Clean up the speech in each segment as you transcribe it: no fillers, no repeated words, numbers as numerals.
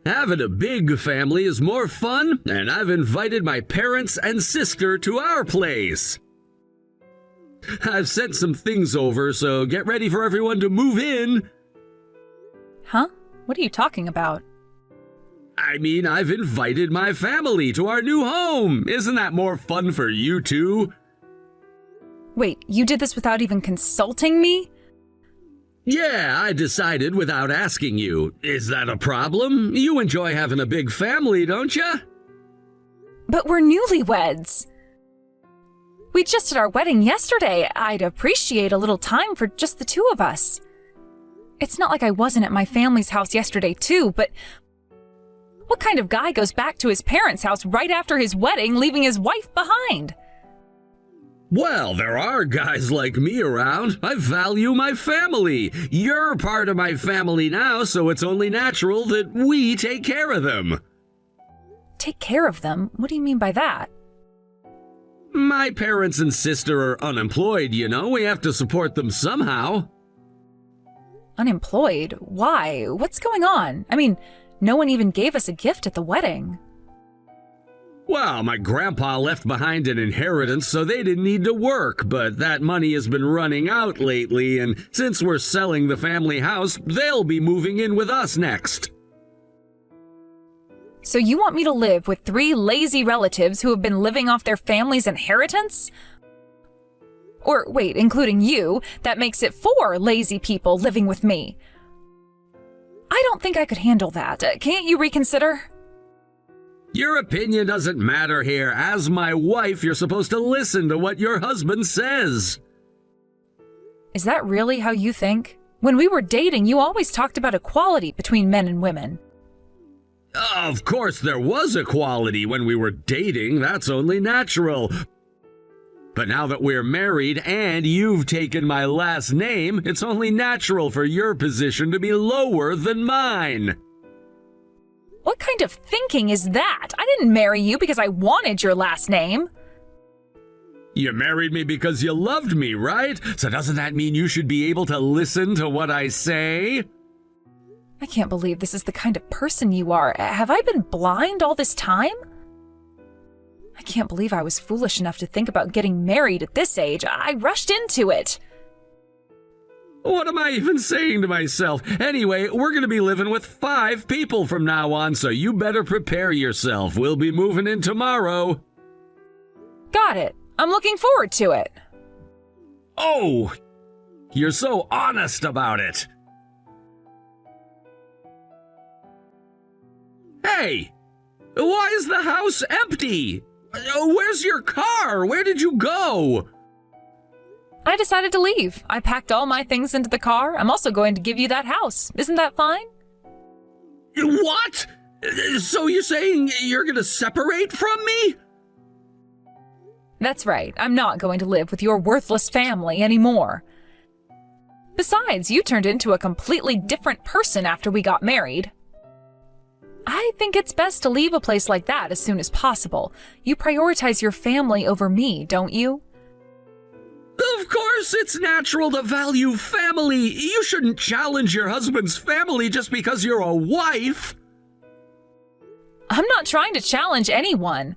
Having a big family is more fun, and I've invited my parents and sister to our place. I've sent some things over, so get ready for everyone to move in. Huh? What are you talking about? I mean, I've invited my family to our new home. Isn't that more fun for you two? Wait, you did this without even consulting me? Yeah, I decided without asking you. Is that a problem? You enjoy having a big family, don't you? But we're newlyweds. We just did our wedding yesterday. I'd appreciate a little time for just the two of us. It's not like I wasn't at my family's house yesterday too, but what kind of guy goes back to his parents' house right after his wedding, leaving his wife behind? Well, there are guys like me around. I value my family. You're part of my family now, so it's only natural that we take care of them. Take care of them? What do you mean by that? My parents and sister are unemployed, you know. We have to support them somehow. Unemployed? Why? What's going on? I mean, no one even gave us a gift at the wedding. Well, my grandpa left behind an inheritance, so they didn't need to work, but that money has been running out lately, and since we're selling the family house, they'll be moving in with us next. So you want me to live with 3 lazy relatives who have been living off their family's inheritance? Or wait, including you, that makes it 4 lazy people living with me. I don't think I could handle that. Can't you reconsider? Your opinion doesn't matter here. As my wife, you're supposed to listen to what your husband says. Is that really how you think? When we were dating, you always talked about equality between men and women. Of course, there was equality when we were dating. That's only natural. But now that we're married and you've taken my last name, it's only natural for your position to be lower than mine. What kind of thinking is that? I didn't marry you because I wanted your last name. You married me because you loved me, right? So doesn't that mean you should be able to listen to what I say? I can't believe this is the kind of person you are. Have I been blind all this time? I can't believe I was foolish enough to think about getting married at this age. I rushed into it. What am I even saying to myself? Anyway, we're going to be living with 5 people from now on, so you better prepare yourself. We'll be moving in tomorrow. Got it. I'm looking forward to it. Oh, you're so honest about it. Hey, why is the house empty? Where's your car? Where did you go? I decided to leave. I packed all my things into the car. I'm also going to give you that house. Isn't that fine? What? So you're saying you're going to separate from me? That's right. I'm not going to live with your worthless family anymore. Besides, you turned into a completely different person after we got married. I think it's best to leave a place like that as soon as possible. You prioritize your family over me, don't you? Of course, it's natural to value family. You shouldn't challenge your husband's family just because you're a wife. I'm not trying to challenge anyone.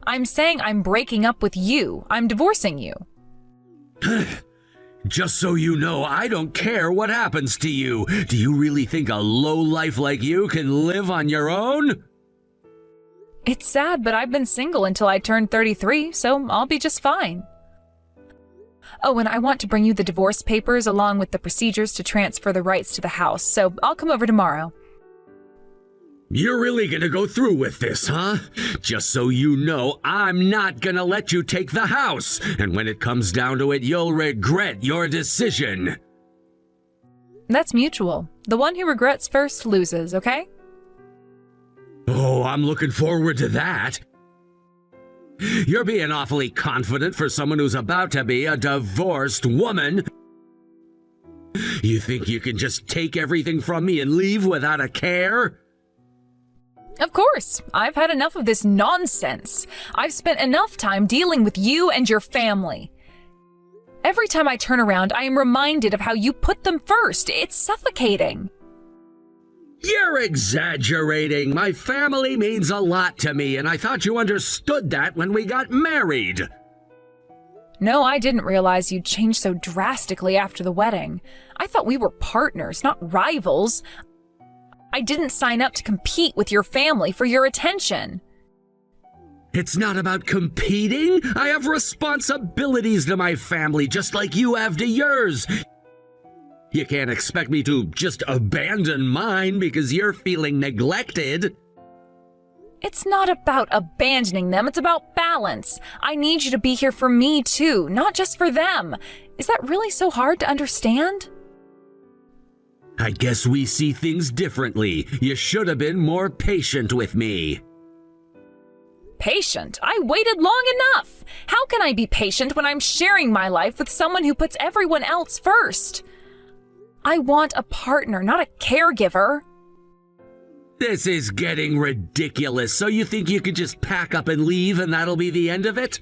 I'm saying I'm breaking up with you. I'm divorcing you. Just so you know, I don't care what happens to you. Do you really think a lowlife like you can live on your own? It's sad, but I've been single until I turned 33, so I'll be just fine. Oh, and I want to bring you the divorce papers along with the procedures to transfer the rights to the house, so I'll come over tomorrow. You're really gonna go through with this, huh? Just so you know, I'm not gonna let you take the house, and when it comes down to it, you'll regret your decision. That's mutual. The one who regrets first loses, okay? Oh, I'm looking forward to that. You're being awfully confident for someone who's about to be a divorced woman. You think you can just take everything from me and leave without a care? Of course. I've had enough of this nonsense. I've spent enough time dealing with you and your family. Every time I turn around, I am reminded of how you put them first. It's suffocating. Yeah, You're exaggerating. My family means a lot to me, and I thought you understood that when we got married. No, I didn't realize you'd changed so drastically after the wedding. I thought we were partners, not rivals. I didn't sign up to compete with your family for your attention. It's not about competing. I have responsibilities to my family, just like you have to yours. You can't expect me to just abandon mine because you're feeling neglected. It's not about abandoning them, it's about balance. I need you to be here for me too, not just for them. Is that really so hard to understand? I guess we see things differently. You should have been more patient with me. Patient? I waited long enough. How can I be patient when I'm sharing my life with someone who puts everyone else first? I want a partner, not a caregiver. This is getting ridiculous. So you think you could just pack up and leave and that'll be the end of it?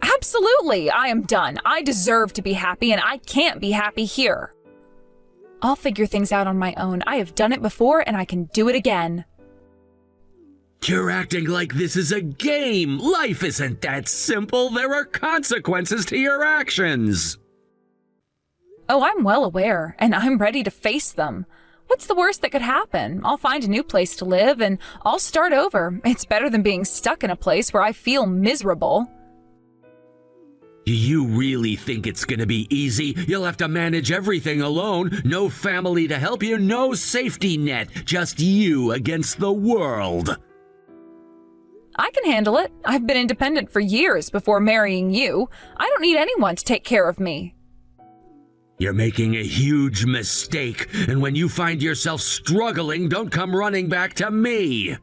Absolutely, I am done. I deserve to be happy and I can't be happy here. I'll figure things out on my own. I have done it before and I can do it again. You're acting like this is a game. Life isn't that simple. There are consequences to your actions. Oh, I'm well aware, and I'm ready to face them. What's the worst that could happen? I'll find a new place to live and I'll start over. It's better than being stuck in a place where I feel miserable. Do you really think it's gonna be easy? You'll have to manage everything alone. No family to help you, no safety net. Just you against the world. I can handle it. I've been independent for years before marrying you. I don't need anyone to take care of me. You're making a huge mistake, and when you find yourself struggling, don't come running back to me.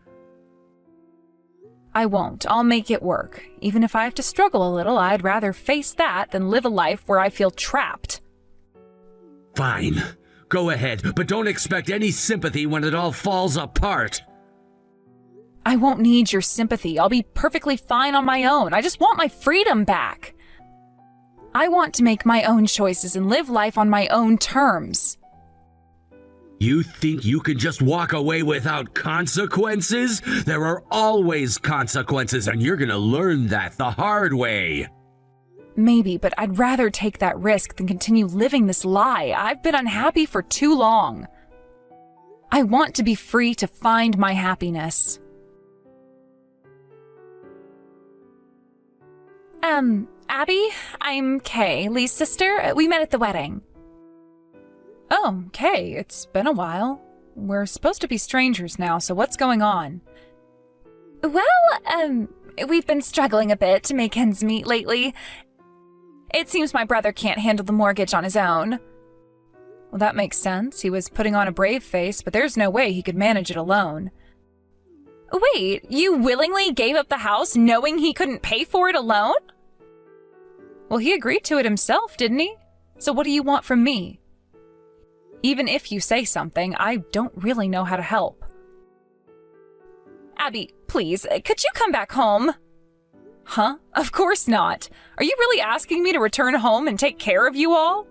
I won't. I'll make it work. Even if I have to struggle a little, I'd rather face that than live a life where I feel trapped. Fine. Go ahead, but don't expect any sympathy when it all falls apart. I won't need your sympathy. I'll be perfectly fine on my own. I just want my freedom back. I want to make my own choices and live life on my own terms. You think you can just walk away without consequences? There are always consequences, and you're gonna learn that the hard way. Maybe, but I'd rather take that risk than continue living this lie. I've been unhappy for too long. I want to be free to find my happiness. Abby, I'm Kay, Lee's sister. We met at the wedding. Oh, Kay, it's been a while. We're supposed to be strangers now, so what's going on? Well, we've been struggling a bit to make ends meet lately. It seems my brother can't handle the mortgage on his own. Well, that makes sense. He was putting on a brave face, but there's no way he could manage it alone. Wait, you willingly gave up the house knowing he couldn't pay for it alone? Well, he agreed to it himself, didn't he? So what do you want from me? Even if you say something, I don't really know how to help. Abby, please, could you come back home? Huh? Of course not. Are you really asking me to return home and take care of you all?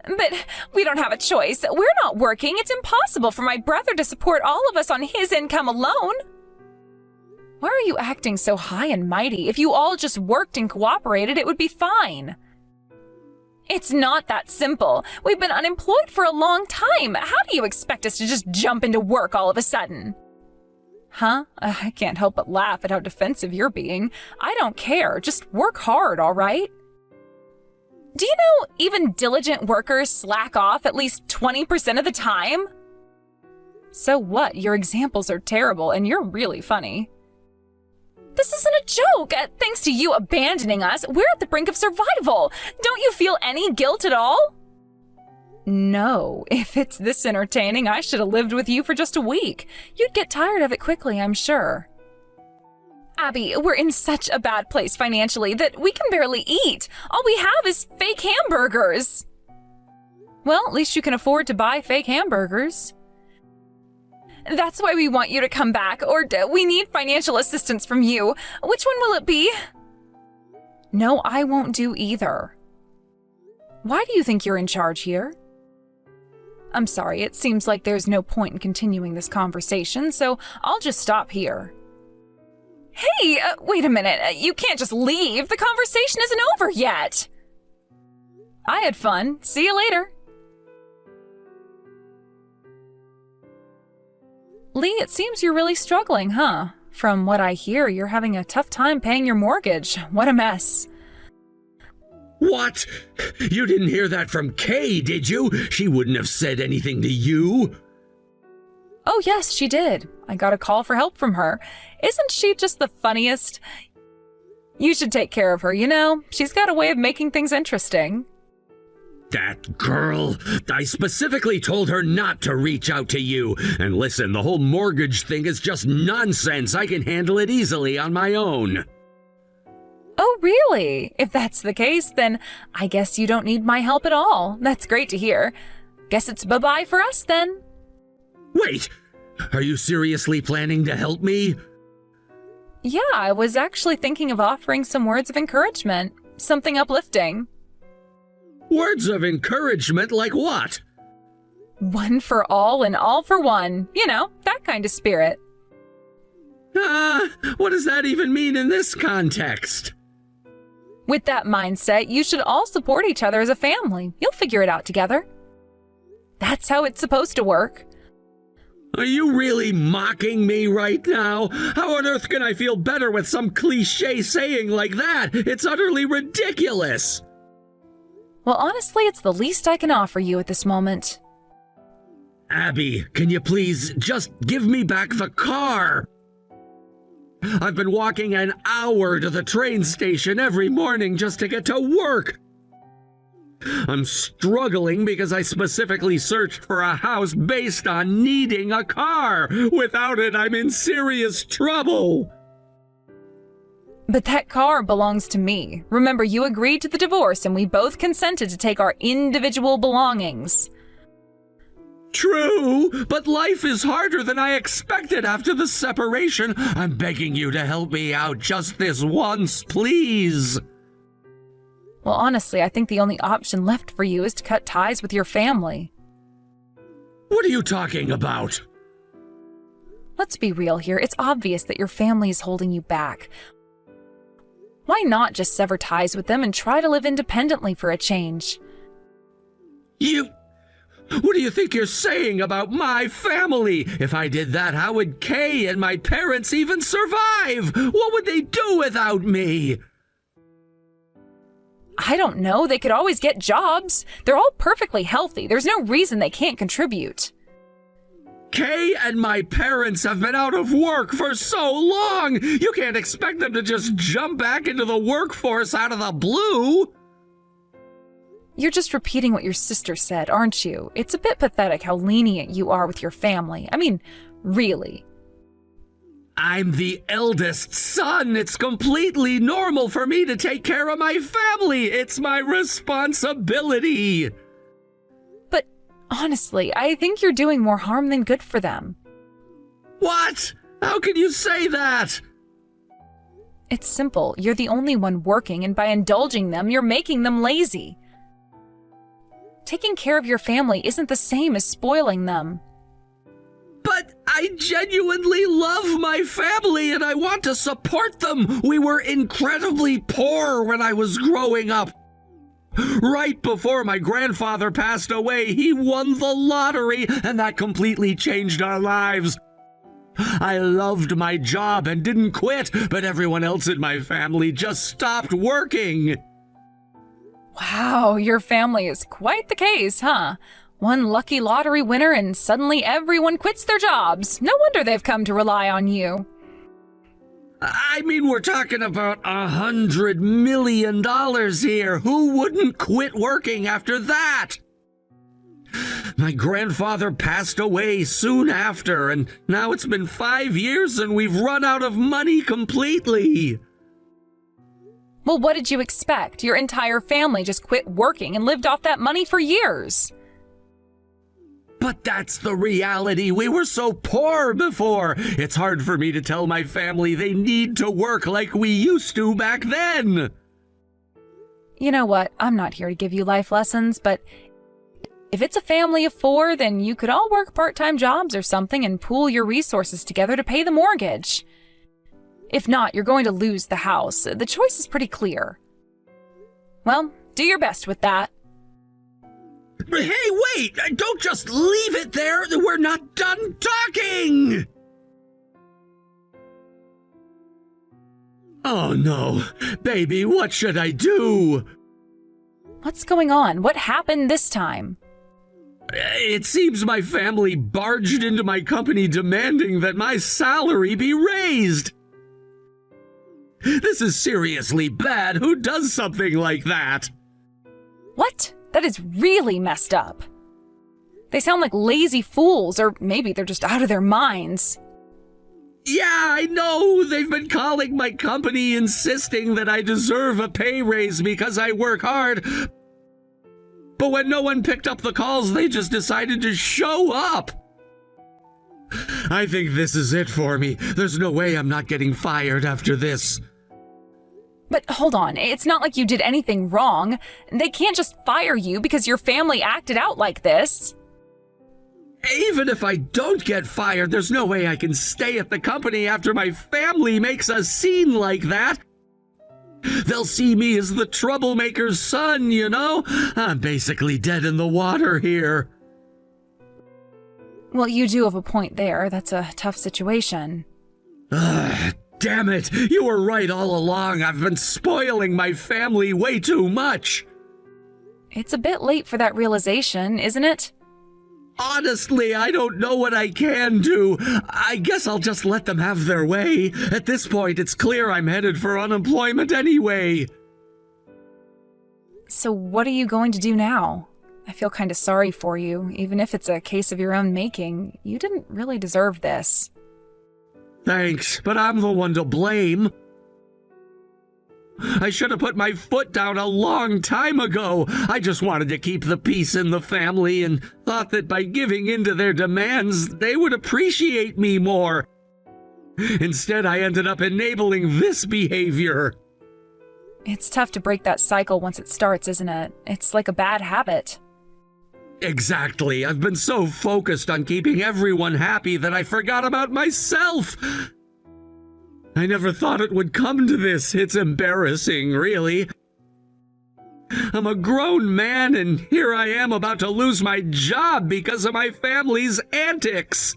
But we don't have a choice. We're not working. It's impossible for my brother to support all of us on his income alone. Why are you acting so high and mighty? If you all just worked and cooperated, it would be fine. It's not that simple. We've been unemployed for a long time. How do you expect us to just jump into work all of a sudden? Huh? I can't help but laugh at how defensive you're being. I don't care. Just work hard, all right? Do you know even diligent workers slack off at least 20% of the time? So what? Your examples are terrible and you're really funny. This isn't a joke. Thanks to you abandoning us, we're at the brink of survival. Don't you feel any guilt at all? No. If it's this entertaining, I should have lived with you for just a week. You'd get tired of it quickly, I'm sure. Abby, we're in such a bad place financially that we can barely eat. All we have is fake hamburgers. Well, at least you can afford to buy fake hamburgers. That's why we want you to come back, or we need financial assistance from you. Which one will it be? No, I won't do either. Why do you think you're in charge here? I'm sorry, it seems like there's no point in continuing this conversation, so I'll just stop here. Hey, wait a minute. You can't just leave. The conversation isn't over yet. I had fun. See you later. Lee, it seems you're really struggling, huh? From what I hear, you're having a tough time paying your mortgage. What a mess. What? You didn't hear that from Kay, did you? She wouldn't have said anything to you. Oh, yes, she did. I got a call for help from her. Isn't she just the funniest? You should take care of her, you know? She's got a way of making things interesting. That girl. I specifically told her not to reach out to you. And listen, the whole mortgage thing is just nonsense. I can handle it easily on my own. Oh, really? If that's the case, then I guess you don't need my help at all. That's great to hear. Guess it's bye-bye for us then. Wait! Are you seriously planning to help me? Yeah, I was actually thinking of offering some words of encouragement. Something uplifting. Words of encouragement like what? One for all and all for one. You know, that kind of spirit. What does that even mean in this context? With that mindset, you should all support each other as a family. You'll figure it out together. That's how it's supposed to work. Are you really mocking me right now? How on earth can I feel better with some cliche saying like that? It's utterly ridiculous. Well, honestly, it's the least I can offer you at this moment. Abby, can you please just give me back the car? I've been walking an hour to the train station every morning just to get to work. I'm struggling because I specifically searched for a house based on needing a car. Without it, I'm in serious trouble. But that car belongs to me. Remember, you agreed to the divorce and we both consented to take our individual belongings. True, but life is harder than I expected after the separation. I'm begging you to help me out just this once, please. Well, honestly, I think the only option left for you is to cut ties with your family. What are you talking about? Let's be real here. It's obvious that your family is holding you back. Why not just sever ties with them and try to live independently for a change? What do you think you're saying about my family? If I did that, how would Kay and my parents even survive? What would they do without me? I don't know. They could always get jobs. They're all perfectly healthy. There's no reason they can't contribute. Kay and my parents have been out of work for so long. You can't expect them to just jump back into the workforce out of the blue. You're just repeating what your sister said, aren't you? It's a bit pathetic how lenient you are with your family. I mean, really. I'm the eldest son. It's completely normal for me to take care of my family. It's my responsibility. But honestly, I think you're doing more harm than good for them. What? How can you say that? It's simple. You're the only one working, and by indulging them, you're making them lazy. Taking care of your family isn't the same as spoiling them. But I genuinely love my family and I want to support them. We were incredibly poor when I was growing up. Right before my grandfather passed away, he won the lottery and that completely changed our lives. I loved my job and didn't quit, but everyone else in my family just stopped working. Wow, your family is quite the case, huh? One lucky lottery winner and suddenly everyone quits their jobs. No wonder they've come to rely on you. I mean, we're talking about $100 million here. Who wouldn't quit working after that? My grandfather passed away soon after, and now it's been 5 years and we've run out of money completely. Well, what did you expect? Your entire family just quit working and lived off that money for years. But that's the reality. We were so poor before. It's hard for me to tell my family they need to work like we used to back then. You know what? I'm not here to give you life lessons, but If it's a family of 4, then you could all work part-time jobs or something and pool your resources together to pay the mortgage. If not, you're going to lose the house. The choice is pretty clear. Well, do your best with that. Hey, wait! Don't just leave it there! We're not done talking! Oh no! Baby, what should I do? What's going on? What happened this time? It seems my family barged into my company demanding that my salary be raised. This is seriously bad. Who does something like that? What? That is really messed up. They sound like lazy fools, or maybe they're just out of their minds. Yeah, I know. They've been calling my company insisting that I deserve a pay raise because I work hard. But when no one picked up the calls, they just decided to show up. I think this is it for me. There's no way I'm not getting fired after this. But hold on, it's not like you did anything wrong. They can't just fire you because your family acted out like this. Even if I don't get fired, there's no way I can stay at the company after my family makes a scene like that. They'll see me as the troublemaker's son, you know? I'm basically dead in the water here. Well, you do have a point there. That's a tough situation. Damn it! You were right all along. I've been spoiling my family way too much. It's a bit late for that realization, isn't it? Honestly, I don't know what I can do. I guess I'll just let them have their way. At this point, it's clear I'm headed for unemployment anyway. So what are you going to do now? I feel kind of sorry for you, even if it's a case of your own making. You didn't really deserve this. Thanks, but I'm the one to blame. I should have put my foot down a long time ago. I just wanted to keep the peace in the family and thought that by giving in to their demands, they would appreciate me more. Instead, I ended up enabling this behavior. It's tough to break that cycle once it starts, isn't it? It's like a bad habit. Exactly. I've been so focused on keeping everyone happy that I forgot about myself. I never thought it would come to this. It's embarrassing, really. I'm a grown man, and here I am about to lose my job because of my family's antics.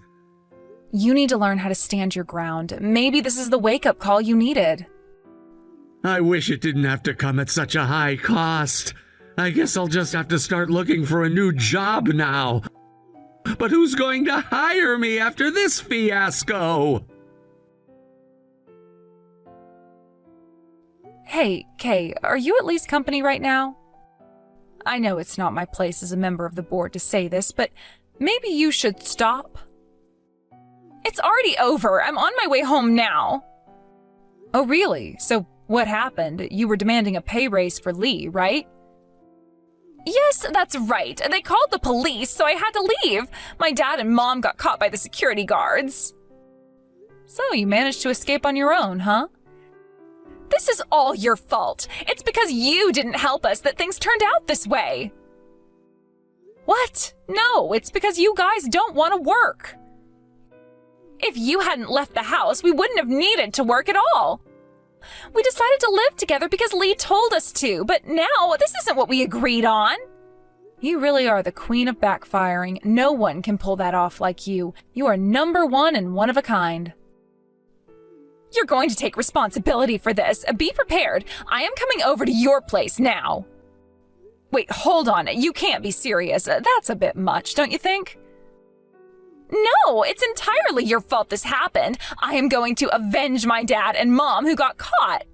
You need to learn how to stand your ground. Maybe this is the wake-up call you needed. I wish it didn't have to come at such a high cost. I guess I'll just have to start looking for a new job now. But who's going to hire me after this fiasco? Hey, Kay, are you at Lee's company right now? I know it's not my place as a member of the board to say this, but maybe you should stop. It's already over. I'm on my way home now. Oh, really? So what happened? You were demanding a pay raise for Lee, right? Yes, that's right. They called the police, so I had to leave. My dad and mom got caught by the security guards. So you managed to escape on your own, huh? This is all your fault. It's because you didn't help us that things turned out this way. What? No, it's because you guys don't want to work. If you hadn't left the house, we wouldn't have needed to work at all. We decided to live together because Lee told us to, but now this isn't what we agreed on. You really are the queen of backfiring. No one can pull that off like you. You are number one and one of a kind. You're going to take responsibility for this. Be prepared. I am coming over to your place now. Wait, hold on. You can't be serious. That's a bit much, don't you think? No, it's entirely your fault this happened. I am going to avenge my dad and mom who got caught.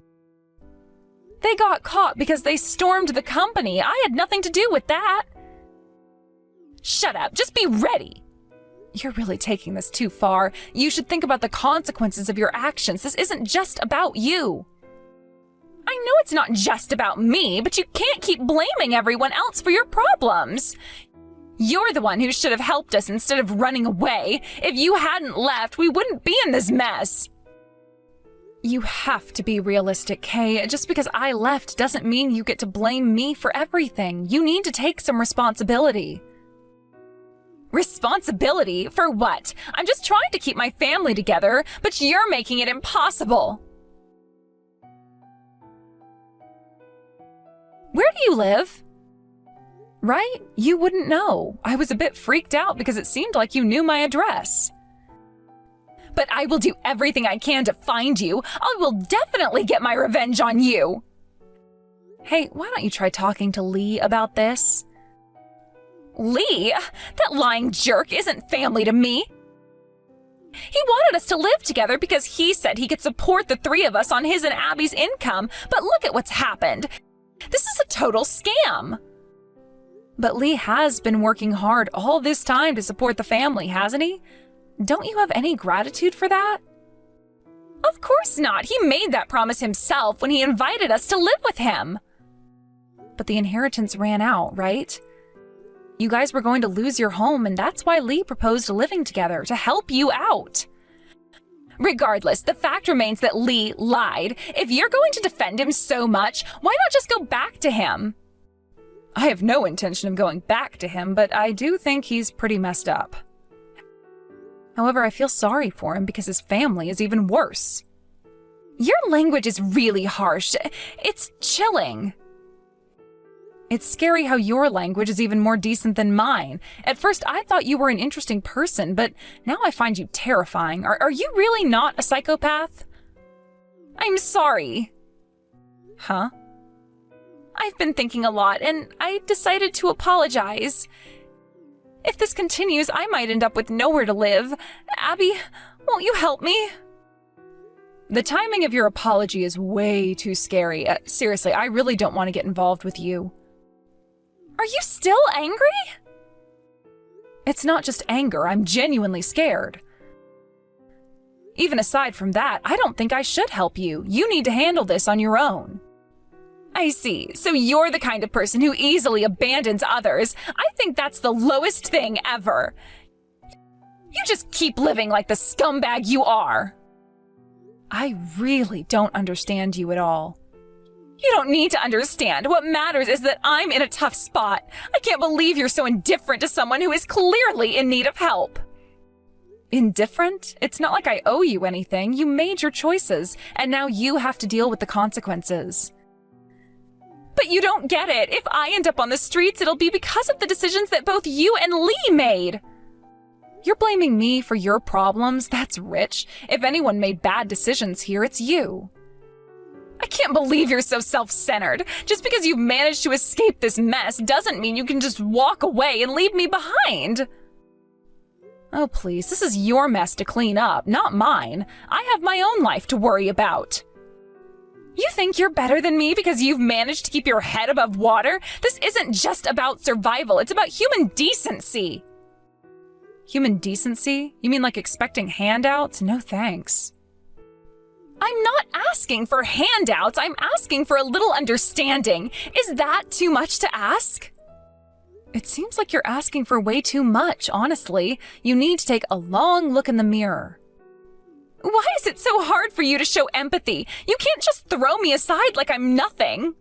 They got caught because they stormed the company. I had nothing to do with that. Shut up. Just be ready. You're really taking this too far. You should think about the consequences of your actions. This isn't just about you. I know it's not just about me, but you can't keep blaming everyone else for your problems. You're the one who should have helped us instead of running away. If you hadn't left, we wouldn't be in this mess. You have to be realistic, Kay. Just because I left doesn't mean you get to blame me for everything. You need to take some responsibility. Responsibility? For what? I'm just trying to keep my family together, but you're making it impossible. Where do you live? Right? You wouldn't know. I was a bit freaked out because it seemed like you knew my address. But I will do everything I can to find you. I will definitely get my revenge on you. Hey, why don't you try talking to Lee about this? Lee? That lying jerk isn't family to me. He wanted us to live together because he said he could support the three of us on his and Abby's income, but look at what's happened. This is a total scam. But Lee has been working hard all this time to support the family, hasn't he? Don't you have any gratitude for that? Of course not. He made that promise himself when he invited us to live with him. But the inheritance ran out, right? You guys were going to lose your home, and that's why Lee proposed living together, to help you out. Regardless, the fact remains that Lee lied. If you're going to defend him so much, why not just go back to him? I have no intention of going back to him, but I do think he's pretty messed up. However, I feel sorry for him because his family is even worse. Your language is really harsh. It's chilling. It's scary how your language is even more decent than mine. At first, I thought you were an interesting person, but now I find you terrifying. Are you really not a psychopath? I'm sorry. Huh? I've been thinking a lot, and I decided to apologize. If this continues, I might end up with nowhere to live. Abby, won't you help me? The timing of your apology is way too scary. Seriously, I really don't want to get involved with you. Are you still angry? It's not just anger, I'm genuinely scared. Even aside from that, I don't think I should help you. You need to handle this on your own. I see. So you're the kind of person who easily abandons others. I think that's the lowest thing ever. You just keep living like the scumbag you are. I really don't understand you at all. You don't need to understand. What matters is that I'm in a tough spot. I can't believe you're so indifferent to someone who is clearly in need of help. Indifferent? It's not like I owe you anything. You made your choices, and now you have to deal with the consequences. But you don't get it. If I end up on the streets, it'll be because of the decisions that both you and Lee made. You're blaming me for your problems? That's rich. If anyone made bad decisions here, it's you. I can't believe you're so self-centered. Just because you've managed to escape this mess doesn't mean you can just walk away and leave me behind. Oh, please, this is your mess to clean up, not mine. I have my own life to worry about. You think you're better than me because you've managed to keep your head above water? This isn't just about survival, it's about human decency. Human decency? You mean like expecting handouts? No thanks. I'm not asking for handouts, I'm asking for a little understanding. Is that too much to ask? It seems like you're asking for way too much, honestly. You need to take a long look in the mirror. Why is it so hard for you to show empathy? You can't just throw me aside like I'm nothing.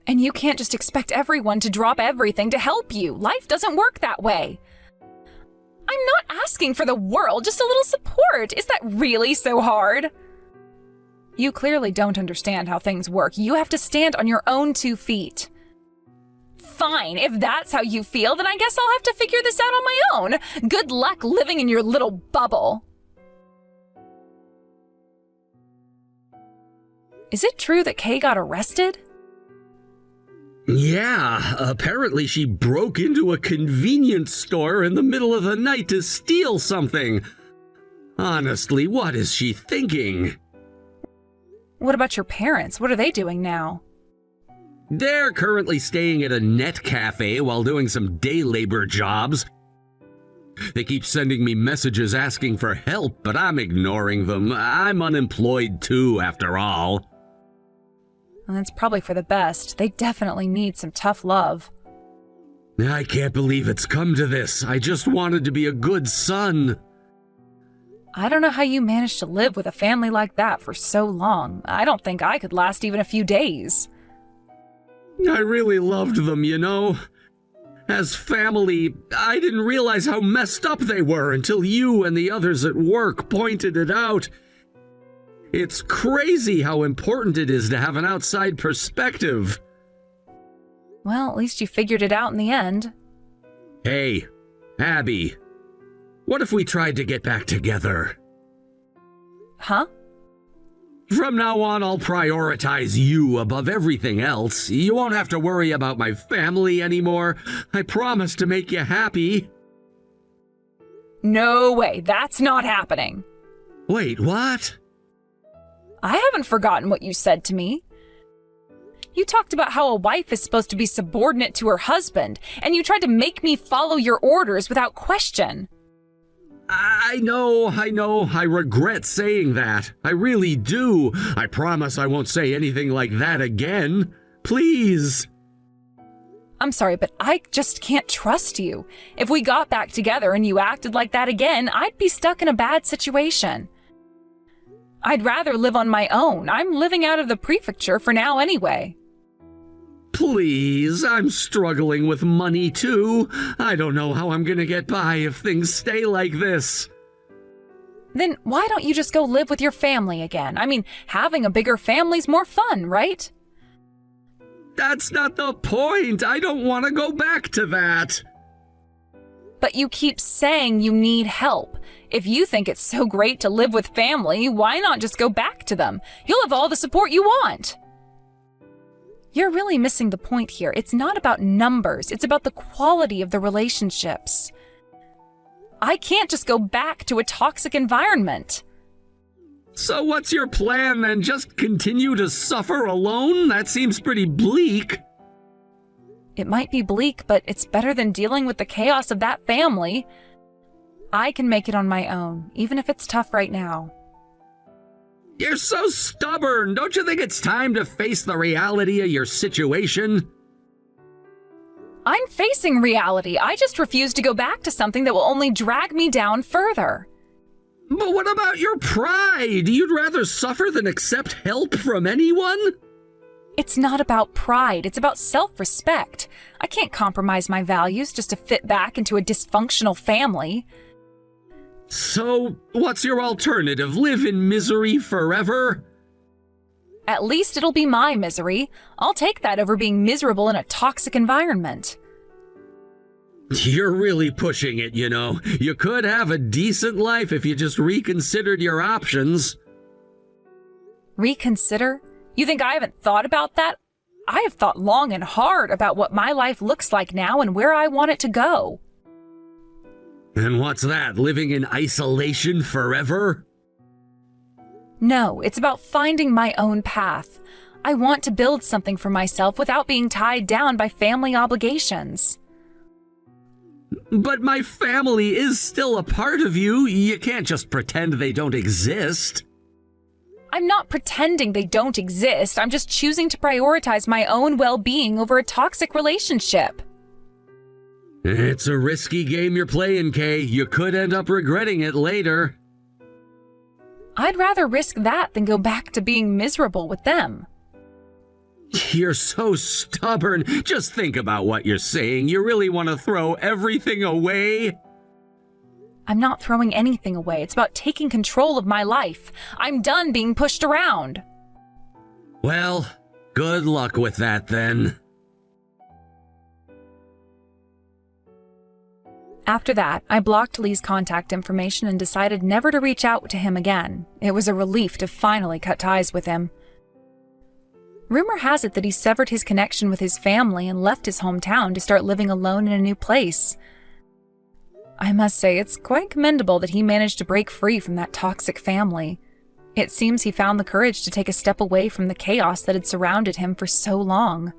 And you can't just expect everyone to drop everything to help you. Life doesn't work that way. I'm not asking for the world, just a little support. Is that really so hard? You clearly don't understand how things work. You have to stand on your own 2 feet. Fine, if that's how you feel, then I guess I'll have to figure this out on my own. Good luck living in your little bubble. Is it true that Kay got arrested? Yeah, apparently she broke into a convenience store in the middle of the night to steal something. Honestly, what is she thinking? What about your parents? What are they doing now? They're currently staying at a net cafe while doing some day labor jobs. They keep sending me messages asking for help, but I'm ignoring them. I'm unemployed too, after all. And that's probably for the best. They definitely need some tough love. I can't believe it's come to this. I just wanted to be a good son. I don't know how you managed to live with a family like that for so long. I don't think I could last even a few days. I really loved them, you know. As family, I didn't realize how messed up they were until you and the others at work pointed it out. It's crazy how important it is to have an outside perspective. Well, at least you figured it out in the end. Hey, Abby, what if we tried to get back together? Huh? From now on, I'll prioritize you above everything else. You won't have to worry about my family anymore. I promise to make you happy. No way, that's not happening. Wait, what? I haven't forgotten what you said to me. You talked about how a wife is supposed to be subordinate to her husband, and you tried to make me follow your orders without question. I know. I regret saying that. I really do. I promise I won't say anything like that again. Please. I'm sorry, but I just can't trust you. If we got back together and you acted like that again, I'd be stuck in a bad situation. I'd rather live on my own. I'm living out of the prefecture for now anyway. Please, I'm struggling with money too. I don't know how I'm gonna get by if things stay like this. Then why don't you just go live with your family again? I mean, having a bigger family's more fun, right? That's not the point. I don't want to go back to that. But you keep saying you need help. If you think it's so great to live with family, why not just go back to them? You'll have all the support you want. You're really missing the point here. It's not about numbers. It's about the quality of the relationships. I can't just go back to a toxic environment. So what's your plan then? Just continue to suffer alone? That seems pretty bleak. It might be bleak, but it's better than dealing with the chaos of that family. I can make it on my own, even if it's tough right now. You're so stubborn. Don't you think it's time to face the reality of your situation? I'm facing reality. I just refuse to go back to something that will only drag me down further. But what about your pride? You'd rather suffer than accept help from anyone? It's not about pride. It's about self-respect. I can't compromise my values just to fit back into a dysfunctional family. So, what's your alternative? Live in misery forever? At least it'll be my misery. I'll take that over being miserable in a toxic environment. You're really pushing it, you know. You could have a decent life if you just reconsidered your options. Reconsider? You think I haven't thought about that? I have thought long and hard about what my life looks like now and where I want it to go. And what's that? Living in isolation forever? No, it's about finding my own path. I want to build something for myself without being tied down by family obligations. But my family is still a part of you. You can't just pretend they don't exist. I'm not pretending they don't exist. I'm just choosing to prioritize my own well-being over a toxic relationship. It's a risky game you're playing, Kay. You could end up regretting it later. I'd rather risk that than go back to being miserable with them. You're so stubborn. Just think about what you're saying. You really want to throw everything away? I'm not throwing anything away. It's about taking control of my life. I'm done being pushed around. Well, good luck with that then. After that, I blocked Lee's contact information and decided never to reach out to him again. It was a relief to finally cut ties with him. Rumor has it that he severed his connection with his family and left his hometown to start living alone in a new place. I must say, it's quite commendable that he managed to break free from that toxic family. It seems he found the courage to take a step away from the chaos that had surrounded him for so long.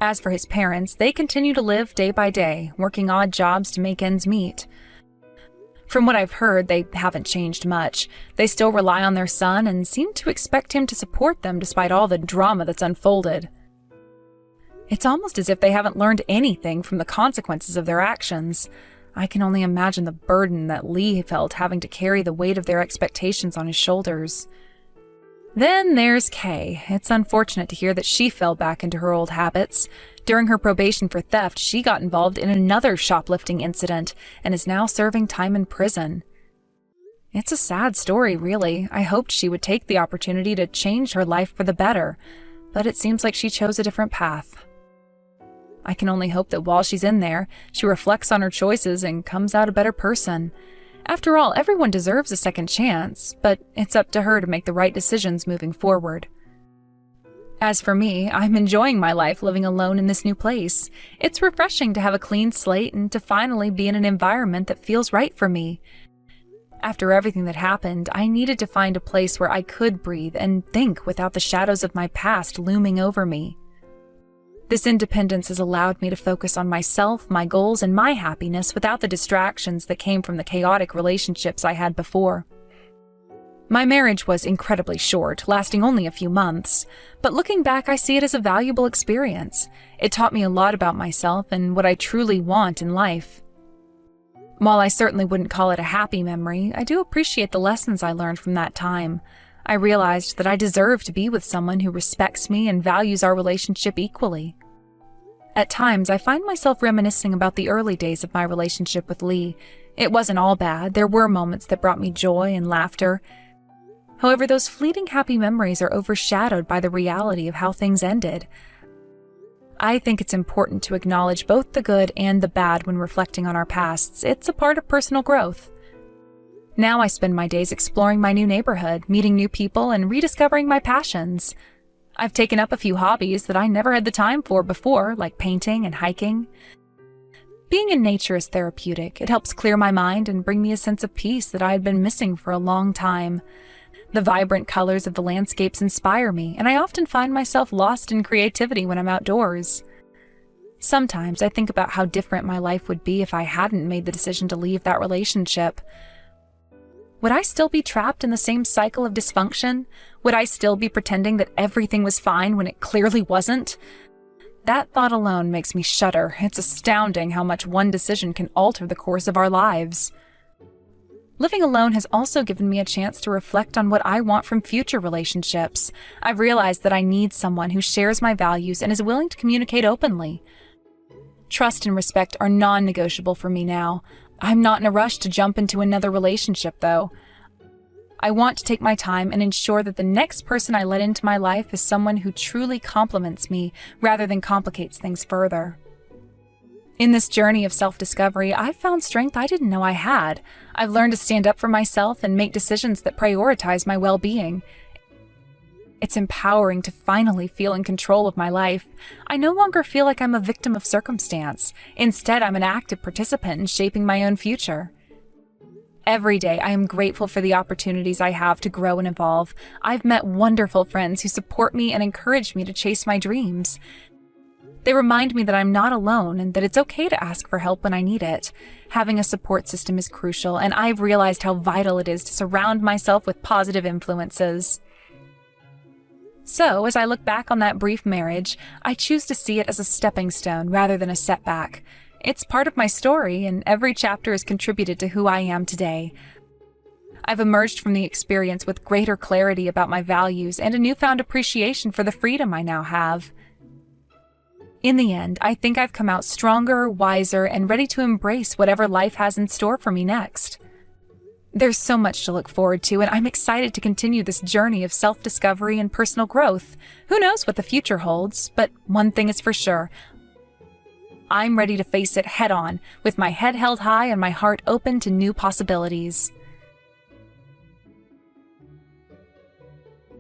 As for his parents, they continue to live day by day, working odd jobs to make ends meet. From what I've heard, they haven't changed much. They still rely on their son and seem to expect him to support them despite all the drama that's unfolded. It's almost as if they haven't learned anything from the consequences of their actions. I can only imagine the burden that Lee felt having to carry the weight of their expectations on his shoulders. Then there's Kay. It's unfortunate to hear that she fell back into her old habits. During her probation for theft, she got involved in another shoplifting incident and is now serving time in prison. It's a sad story, really. I hoped she would take the opportunity to change her life for the better, but it seems like she chose a different path. I can only hope that while she's in there, she reflects on her choices and comes out a better person. After all, everyone deserves a second chance, but it's up to her to make the right decisions moving forward. As for me, I'm enjoying my life living alone in this new place. It's refreshing to have a clean slate and to finally be in an environment that feels right for me. After everything that happened, I needed to find a place where I could breathe and think without the shadows of my past looming over me. This independence has allowed me to focus on myself, my goals, and my happiness without the distractions that came from the chaotic relationships I had before. My marriage was incredibly short, lasting only a few months, but looking back, I see it as a valuable experience. It taught me a lot about myself and what I truly want in life. While I certainly wouldn't call it a happy memory, I do appreciate the lessons I learned from that time. I realized that I deserve to be with someone who respects me and values our relationship equally. At times, I find myself reminiscing about the early days of my relationship with Lee. It wasn't all bad. There were moments that brought me joy and laughter. However, those fleeting happy memories are overshadowed by the reality of how things ended. I think it's important to acknowledge both the good and the bad when reflecting on our pasts. It's a part of personal growth. Now I spend my days exploring my new neighborhood, meeting new people, and rediscovering my passions. I've taken up a few hobbies that I never had the time for before, like painting and hiking. Being in nature is therapeutic. It helps clear my mind and bring me a sense of peace that I had been missing for a long time. The vibrant colors of the landscapes inspire me, and I often find myself lost in creativity when I'm outdoors. Sometimes I think about how different my life would be if I hadn't made the decision to leave that relationship. Would I still be trapped in the same cycle of dysfunction? Would I still be pretending that everything was fine when it clearly wasn't? That thought alone makes me shudder. It's astounding how much one decision can alter the course of our lives. Living alone has also given me a chance to reflect on what I want from future relationships. I've realized that I need someone who shares my values and is willing to communicate openly. Trust and respect are non-negotiable for me now. I'm not in a rush to jump into another relationship, though. I want to take my time and ensure that the next person I let into my life is someone who truly complements me rather than complicates things further. In this journey of self-discovery, I've found strength I didn't know I had. I've learned to stand up for myself and make decisions that prioritize my well-being. It's empowering to finally feel in control of my life. I no longer feel like I'm a victim of circumstance. Instead, I'm an active participant in shaping my own future. Every day, I am grateful for the opportunities I have to grow and evolve. I've met wonderful friends who support me and encourage me to chase my dreams. They remind me that I'm not alone and that it's okay to ask for help when I need it. Having a support system is crucial, and I've realized how vital it is to surround myself with positive influences. So, as I look back on that brief marriage, I choose to see it as a stepping stone rather than a setback. It's part of my story, and every chapter has contributed to who I am today. I've emerged from the experience with greater clarity about my values and a newfound appreciation for the freedom I now have. In the end, I think I've come out stronger, wiser, and ready to embrace whatever life has in store for me next. There's so much to look forward to, and I'm excited to continue this journey of self-discovery and personal growth. Who knows what the future holds, but one thing is for sure. I'm ready to face it head-on, with my head held high and my heart open to new possibilities.